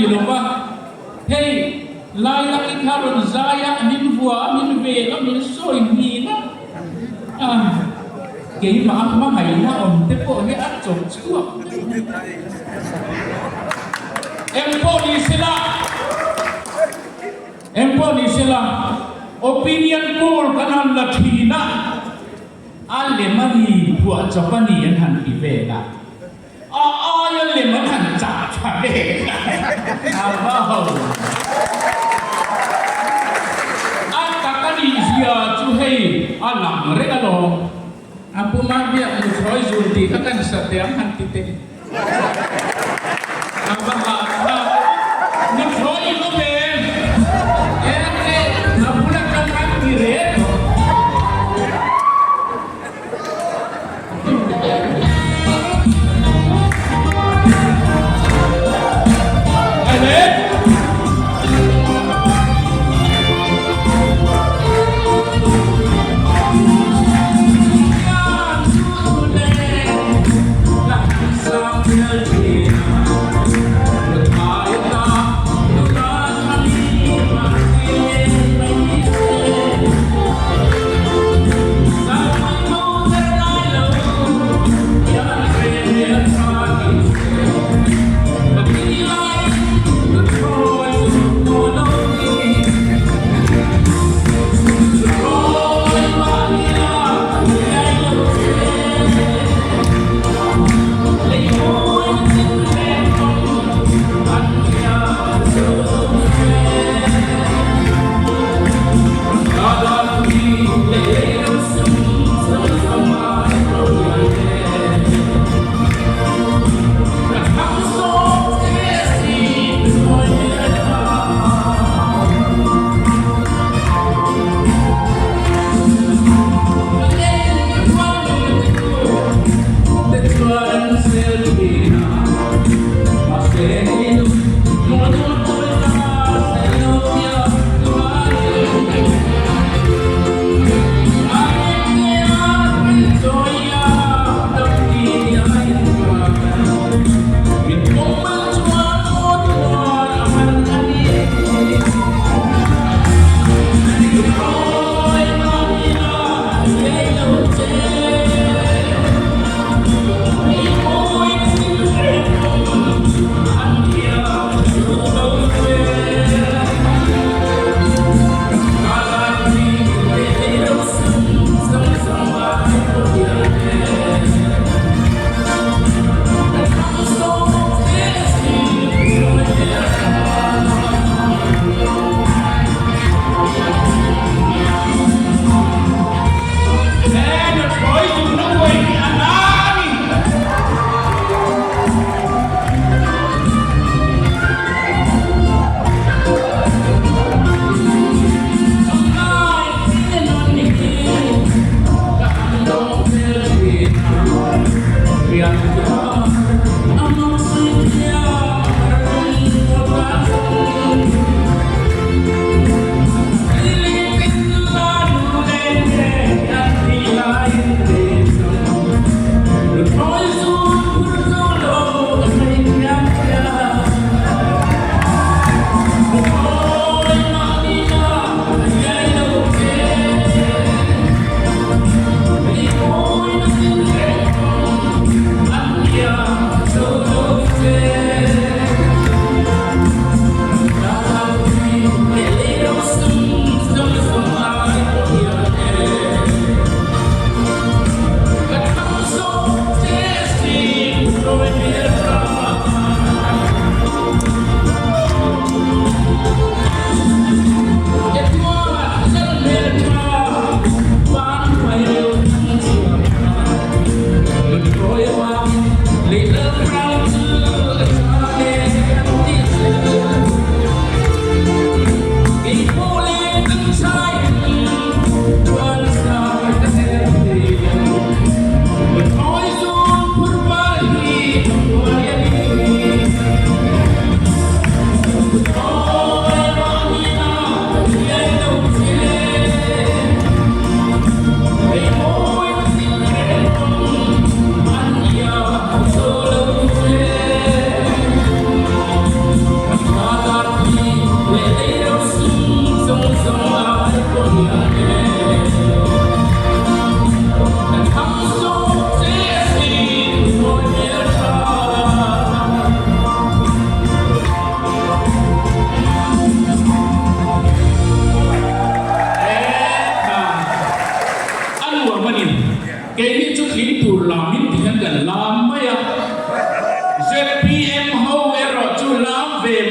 ni lomba hey lai laki karon zaya min vua min ve min soi ni na cái mà hay na om te po he at chok chua em po ni sila opinion poll kanan la thina alle mani bua chapani an han ki ve la yan le man han cha cha ve ba ho takani sia chu hei alam re alo apu ma bia mu choi zulti kakan satyam han kite apa ha ni choi no me na pula kan kire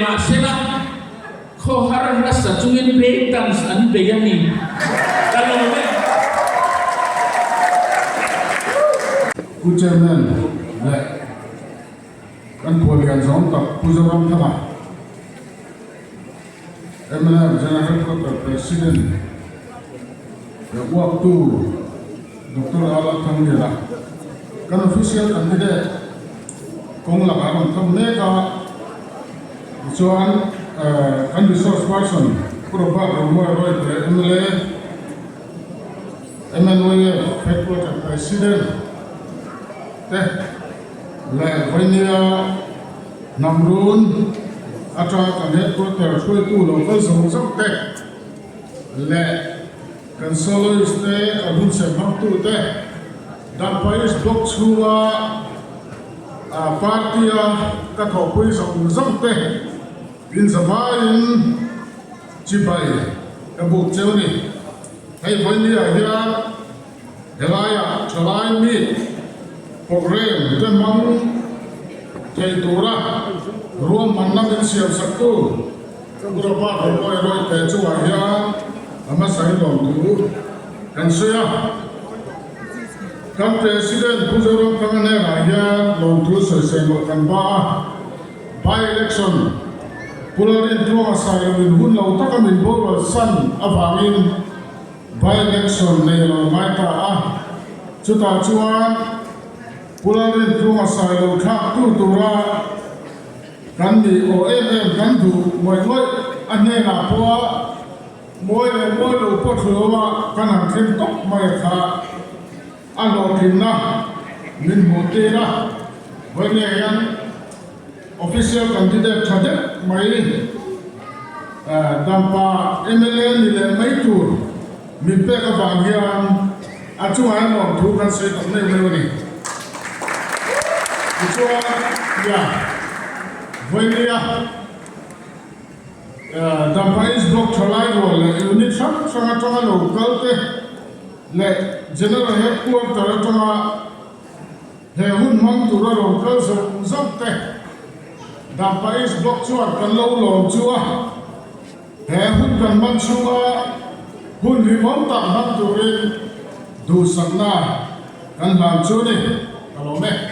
mà sẽ là khó harang rasa chungin beitang an beyani kalau me Chairman le kan polian zone tak puzaram thama MLM General President waktu Dr. Ala Thangira kan official candidate kong lakaran thamne ka chuan kan resource person proba romo roi MLA Federal President le vainia namrun atra kan headquarter khoi tu local zong zong te le kan soloist te abun se mam tu te Dampa is block chua partia ka thopui zong zong te in zamain chibai abu chewni hei vainia ya helaya chalai mi program te mang thei tura ruam manna min siam saktu kurapa roi roi te chuwa ya ama sai lom tu kan suya kan president pujorom kangane ra ya lom tu soi sei mo kan ba by election pularin tu asai min hun lo ta min bo san awangin by election nei lo mai ta a chuta chuan pularin tu asai lo thak tu tura kan ni OMM kan du moi moi ane na poa moi lo po thua kan han khem tok mai kha alo tin na min mo te na voi le yan official candidate thade mai Dampa MLA ni le mai tu min pe ka ba hian a chu ai lo thu kan se tok nei ni chu ya Vainia Dampa is block thalai ro le unit sanga tonga local te le general headquarter tonga he hun mang tu ro local zong te Dampa is block chuan kan lo lom chua he hun kan man chua hun ri mom ta mang tu rin du sakna kan lam chu ni alo me